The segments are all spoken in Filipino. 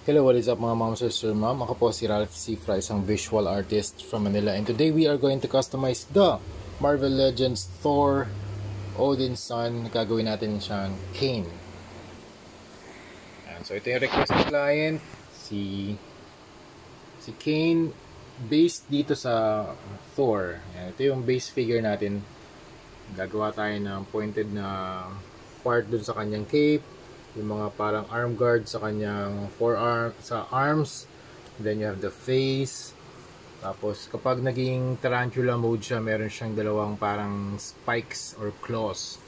Hello, what is up mga mom, sister, mom? Ako po si Ralph C. Fry, isang visual artist from Manila. And today we are going to customize the Marvel Legends Thor, Odin's son. Gagawin natin siyang Kane. Ayan, so ito yung request ng client. Si Kane, based dito sa Thor. Ayan, ito yung base figure natin. Gagawa tayo ng pointed na part dun sa kanyang cape. Yung mga parang arm guard sa kanyang forearm, sa arms. Then you have the face. Tapos kapag naging tarantula mode siya, meron siyang dalawang parang spikes or claws.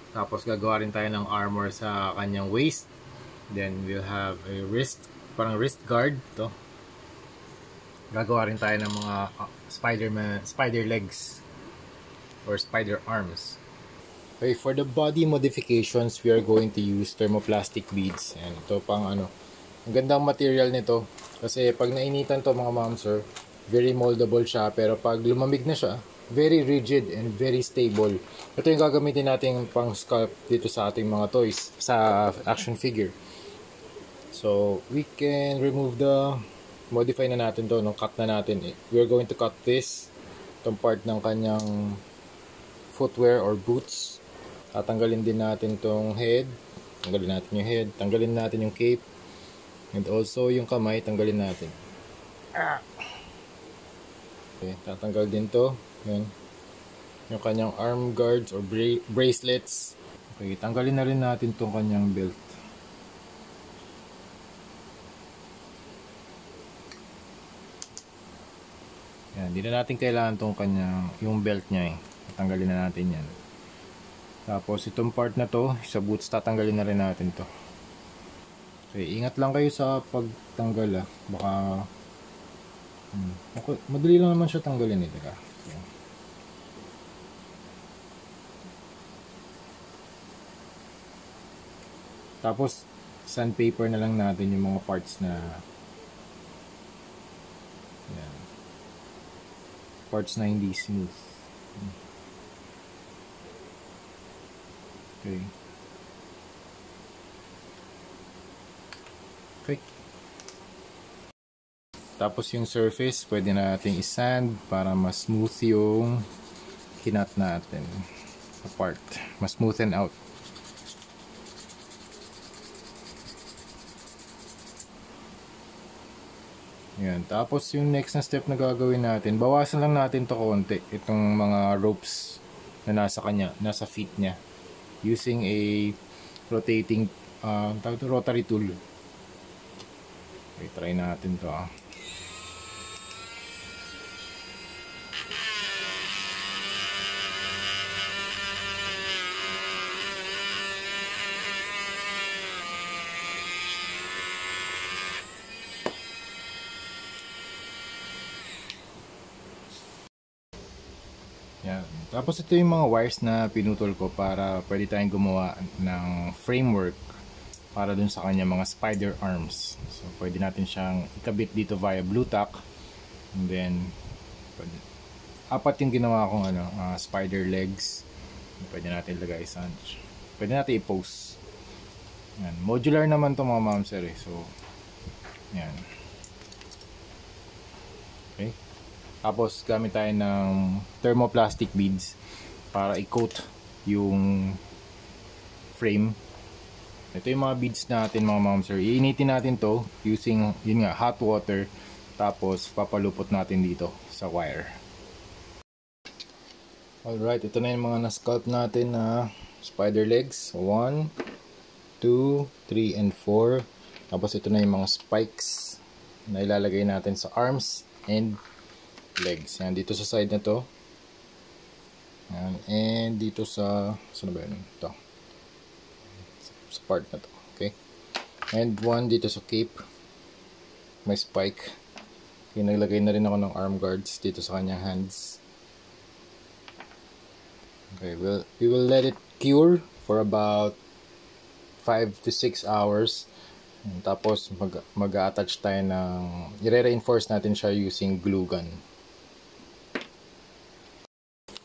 Tapos gagawa rin tayo ng armor sa kanyang waist. Then we'll have a wrist, parang wrist guard to. Gagawa rin tayo ng mga spider legs or spider arms. Okay, for the body modifications, we are going to use thermoplastic beads. And ito pang ang gandang material nito. Kasi pag nainitan to mga ma'am sir, very moldable siya. Pero pag lumamig na siya, very rigid and very stable. Ito yung gagamitin natin pang sculpt dito sa ating mga toys, sa action figure. So, we can remove modify na natin to, cut na natin. We are going to cut this, itong part ng kanyang footwear or boots. Tatanggalin din natin tong head. Tanggalin natin yung head. Tanggalin natin yung cape. And also yung kamay, tanggalin natin. Okay, tatanggal din to. Yan. Yung kanyang arm guards or bracelets. Okay, tanggalin na rin natin tong kanyang belt. Yan, hindi na natin kailangan tong kanyang, yung belt niya eh. Tanggalin na natin yan. Tapos itong part na to, sa boots, tatanggalin na rin natin to. Okay, ingat lang kayo sa pagtanggal baka madali lang naman siya tanggalin eh, diba? Okay. Tapos sandpaper na lang natin yung mga parts na yan, parts na hindi smooth. Okay. Okay. Tapos yung surface, pwede natin i-sand para mas smooth yung kinat natin apart. Mas smoothen out. Yan. Tapos yung next na step na gagawin natin, bawasan lang natin to konti. Itong mga ropes na nasa kanya, nasa feet niya. Using a rotating rotary tool. Okay, try natin to Yan. Tapos ito yung mga wires na pinutol ko para pwede tayong gumawa ng framework para dun sa kanya mga spider arms. So pwede natin siyang ikabit dito via blue tack. And then apat yung ginawa kong spider legs. Pwede natin ilagay sa, pwede natin i-pose. Yan. Modular naman to mga ma'am sir eh. So yan. Okay. Tapos gamit tayo ng thermoplastic beads para i-coat yung frame. Ito yung mga beads natin mga ma'am sir. Iinitin natin to using yun nga, hot water. Tapos papalupot natin dito sa wire. Alright, ito na yung mga na-sculpt natin na spider legs. 1, 2, 3, and 4. Tapos ito na yung mga spikes na ilalagay natin sa arms and legs. Yan, dito sa side na to. Yan, and dito sa, saan ba yun? Ito. Sa part na to. Okay. And one dito sa cape. May spike. Okay, naglagay na rin ako ng arm guards dito sa kanyang hands. Okay, we will let it cure for about 5 to 6 hours. And tapos mag-attach tayo ng, i-reinforce natin siya using glue gun.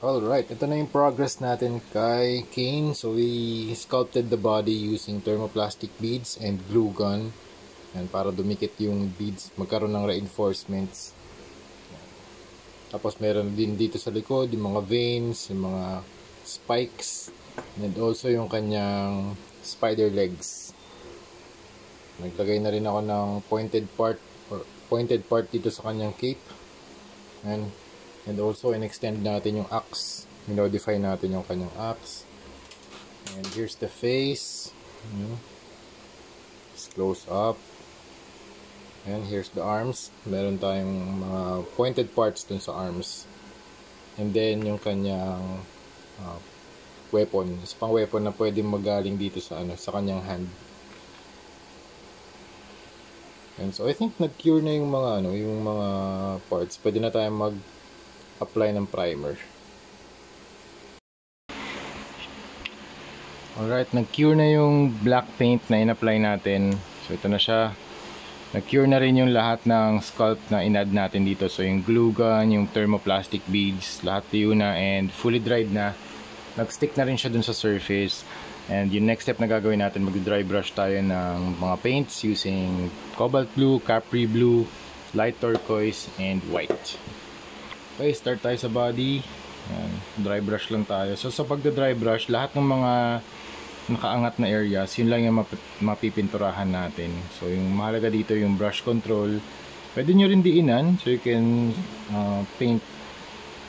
Alright, ito na yung progress natin kay Kane. So we sculpted the body using thermoplastic beads and glue gun. Yan, para dumikit yung beads, magkaroon ng reinforcements. Tapos meron din dito sa likod yung mga veins, yung mga spikes, and also yung kanyang spider legs. Naglagay na rin ako ng pointed part dito sa kanyang cape. And also in-extend natin yung axe. Minodify natin yung kanyang axe. And here's the face. It's close up. And here's the arms. Meron tayong mga pointed parts dun sa arms. And then yung kanyang weapon. Isa pang weapon na pwedeng magaling dito sa sa kanyang hand. And so I think nag-cure na yung mga parts. Pwede na tayong mag-apply ng primer. Alright, nag-cure na yung black paint na in-apply natin. So ito na siya. Nag-cure na rin yung lahat ng sculpt na in-add natin dito. So yung glue gun, yung thermoplastic beads, lahat yun na and fully dried na. Nag-stick na rin siya dun sa surface. And yung next step na gagawin natin, mag-dry brush tayo ng mga paints using cobalt blue, capri blue, light turquoise, and white. Okay, start tayo sa body. Yan, dry brush lang tayo. So sa pagda-dry brush, lahat ng mga nakaangat na areas, yun lang yung mapipinturahan natin. So yung mahalaga dito yung brush control. Pwede nyo rin diinan, so you can paint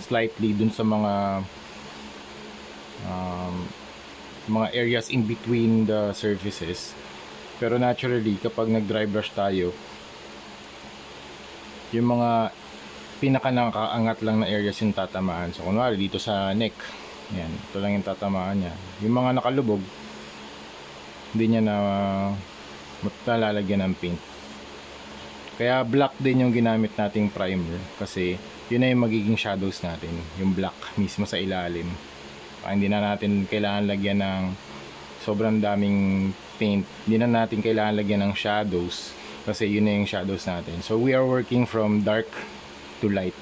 slightly dun sa mga areas in between the surfaces. Pero naturally, kapag nag-dry brush tayo, yung mga pinaka nakaangat lang na areas yung tatamaan. So kunwari dito sa neck, yan, ito lang yung tatamaan niya. Yung mga nakalubog, hindi niya na malalagyan ng paint. Kaya black din yung ginamit nating primer, kasi yun na yung magiging shadows natin, yung black mismo sa ilalim. Hindi na natin kailangan lagyan ng sobrang daming paint. Hindi na natin kailangan lagyan ng shadows, kasi yun na yung shadows natin. So we are working from dark to light.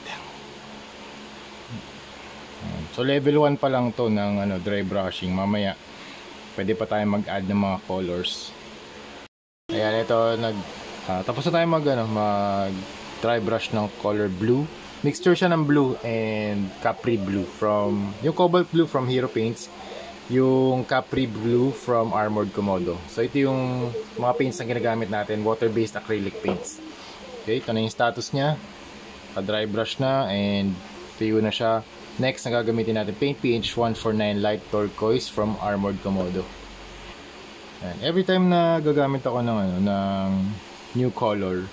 So level 1 pa lang to ng dry brushing. Mamaya pwede pa tayo mag-add ng mga colors. Ayan, ito tapos na tayo mag dry brush ng color blue. Mixture siya ng blue and capri blue from yung cobalt blue from Hero Paints, yung capri blue from Armored Komodo. So ito yung mga paints na ginagamit natin, water-based acrylic paints. Okay, ito na yung status niya. Dry brush na and tuyo na siya. Next na gagamitin natin, paint PH 149 light turquoise from Armored Komodo. And every time na gagamit ako ng new color,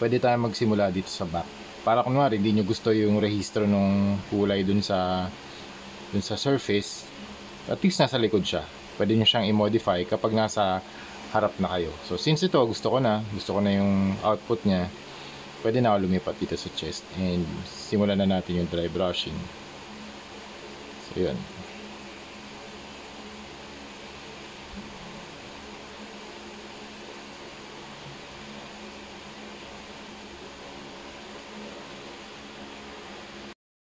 pwede tayo magsimula dito sa back. Para kunwari hindi nyo gusto yung rehistro ng kulay dun sa surface, at least nasa likod siya. Pwede nyo siyang i-modify kapag nasa harap na kayo. So since ito gusto ko na yung output niya, pwede na ako lumipat dito sa chest and simulan na natin yung dry brushing. So yun.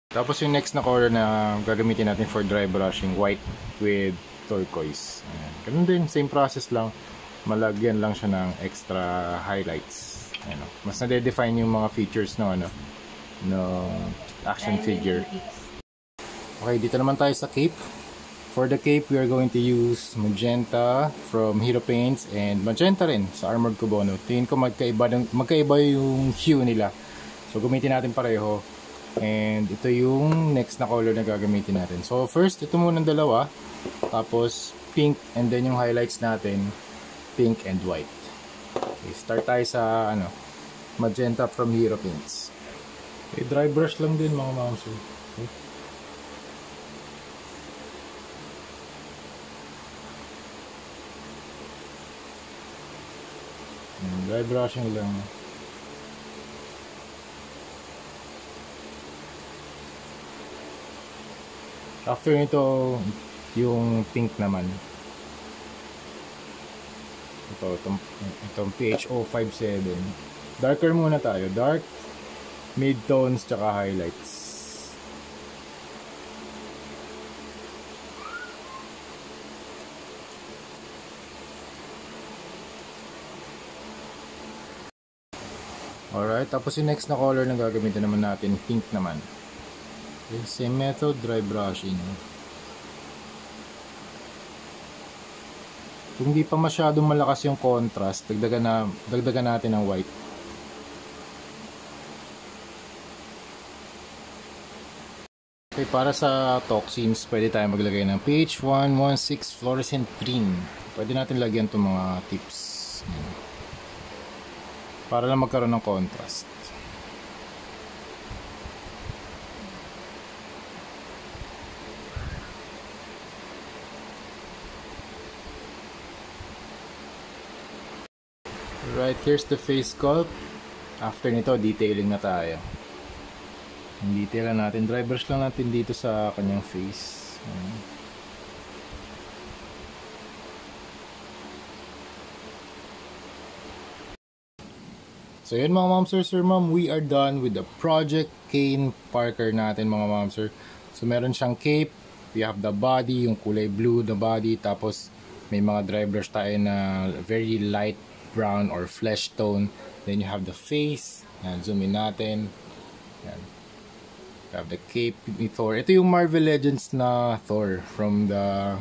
Tapos yung next na color na gagamitin natin for dry brushing, white with turquoise. Ayan. Ganun din, same process lang. Malagyan lang siya ng extra highlights. Ayan, mas nade-define yung mga features no action figure. Okay, dito naman tayo sa cape. For the cape, we are going to use magenta from Hero Paints and magenta rin sa Armored Komodo. Tingin ko magkaiba yung hue nila. So gamitin natin pareho. And ito yung next na color na gagamitin natin. So first, ito muna ng dalawa. Tapos pink, and then yung highlights natin, pink and white. Okay, start tayo sa magenta from Hero Paints. Okay, dry brush lang din mga mouse. Okay. Dry brushing lang. After nito, yung pink naman. Itong PH057. Darker muna tayo. Dark, mid-tones, tsaka highlights. Alright, tapos yung next na color na gagamitin naman natin, pink naman. Okay, same method, dry brushing. Kung hindi pa masyadong malakas yung contrast, dagdagan natin ng white. Okay, para sa toxins, pwede tayo maglagay ng pH 116 fluorescent green. Pwede natin lagyan itong mga tips. Para lang magkaroon ng contrast. Right, here's the face sculpt. After nito, detailing na tayo. Yung detail natin, dry brush lang natin dito sa kanyang face. So yun mga ma'am sir ma'am, we are done with the Project Kane Parker natin mga ma'am sir. So meron siyang cape, we have the body, yung kulay blue na body, tapos may mga dry brush tayo na very light brown or flesh tone. Then you have the face, yan, zoom in natin. Yan. You have the cape ni Thor. Ito yung Marvel Legends na Thor from the,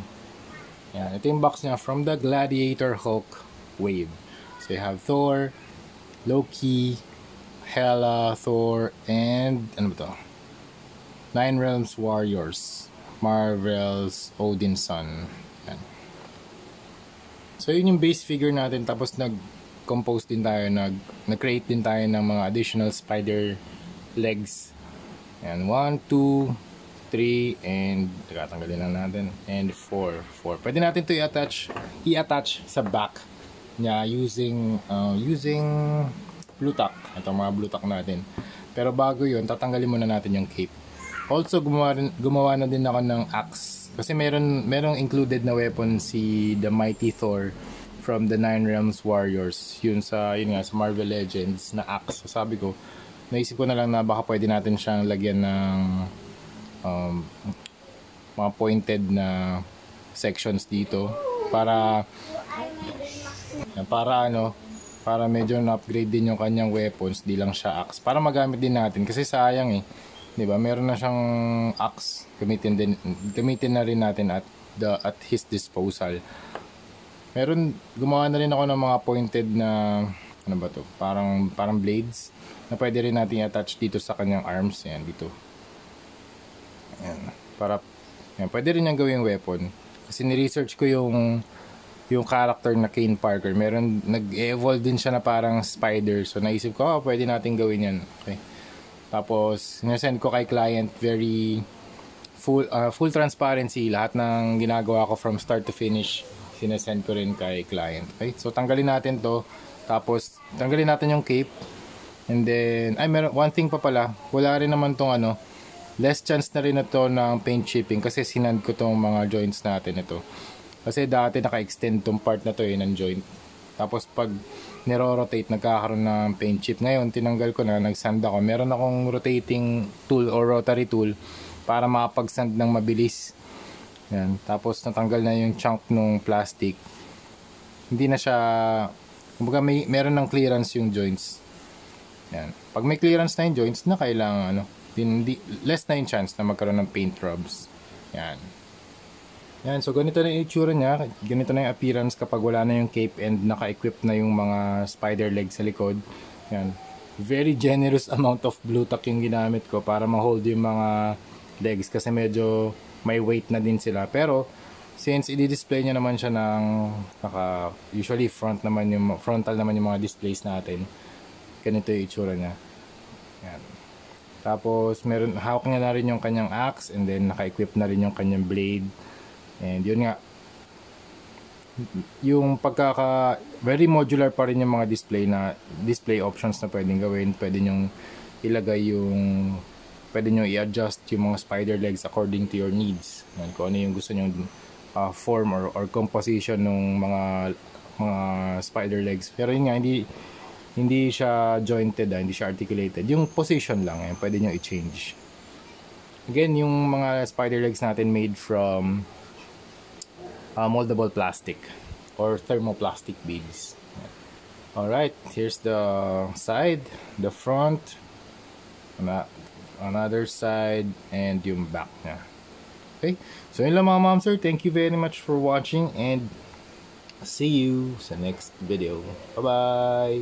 yan, ito yung box niya from the Gladiator Hulk wave. So you have Thor, Loki, Hela, Thor, and ano ba to? Nine Realms Warriors, Marvel's Odin's son. Yan. So yun yung base figure natin, tapos nag-compose din tayo, nag-create din tayo ng mga additional spider legs. Yan, 1, 2, 3, and tatanggalin lang natin, and 4. Pwede natin to i-attach sa back niya using blue tack. Ito mga blue tack natin. Pero bago yun, tatanggalin muna natin yung cape. Also, gumawa na din ako ng axe. Kasi merong included na weapon si the Mighty Thor from the Nine Realms Warriors. Yun sa Marvel Legends na axe. So sabi ko, naisip ko na lang na baka pwede natin siyang lagyan ng mga pointed na sections dito para medyo na-upgrade din yung kanyang weapons, di lang siya axe. Para magamit din natin kasi sayang eh. 'Di ba? Meron na siyang axe, gamitin na rin natin at his disposal. Gumawa na rin ako ng mga pointed na ano ba to? Parang blades na pwede rin natin i-attach dito sa kanyang arms, yan dito. Ayan. Pwede rin niyang gawing weapon. Kasi ni-research ko yung character na Kane Parker. Nag-evolve din siya na parang spider. So naisip ko, pwede natin gawin yan. Okay. Tapos, sinasend ko kay client very full transparency. Lahat ng ginagawa ko from start to finish, sinasend ko rin kay client. Okay. So tanggalin natin to. Tapos, tanggalin natin yung cape. And then, meron one thing pa pala. Wala rin naman tong less chance na rin ito ng paint chipping kasi sinand ko tong mga joints natin ito. Kasi dati naka-extend tong part na to ng joint. Tapos pag niro-rotate, nagkakaroon ng paint chip. Ngayon, tinanggal ko na, nag-sand ako. Meron akong rotating tool or rotary tool para makapag-sand ng mabilis. Yan. Tapos natanggal na yung chunk ng plastic. Hindi na siya, kumbaga meron ng clearance yung joints. Yan. Pag may clearance na yung joints, na kailangan less na yung chance na magkaroon ng paint rubs. Yan. Yan, so ganito na yung itsura niya. Ganito na yung appearance kapag wala na yung cape and naka-equip na yung mga spider legs sa likod. Yan. Very generous amount of blue tack yung ginamit ko para ma-hold yung mga legs kasi medyo may weight na din sila. Pero since i-display niya naman siya ng usually frontal naman yung mga displays natin. Ganito yung itsura niya. Yan. Tapos hawak niya na rin yung kanyang axe and then naka-equip na rin yung kanyang blade. And yun nga, yung very modular pa rin yung mga display options na pwedeng gawin. Pwede nyo i-adjust yung mga spider legs according to your needs. Yan, kung ano yung gusto nyo form or composition ng mga spider legs. Pero yun nga, hindi siya jointed, hindi siya articulated. Yung position lang, pwede nyo i-change. Again, yung mga spider legs natin made from moldable plastic or thermoplastic beads. Alright, here's the side, the front, another side, and yung back niya. Okay, so yun lang mga ma'am sir, thank you very much for watching and see you sa next video. Bye bye.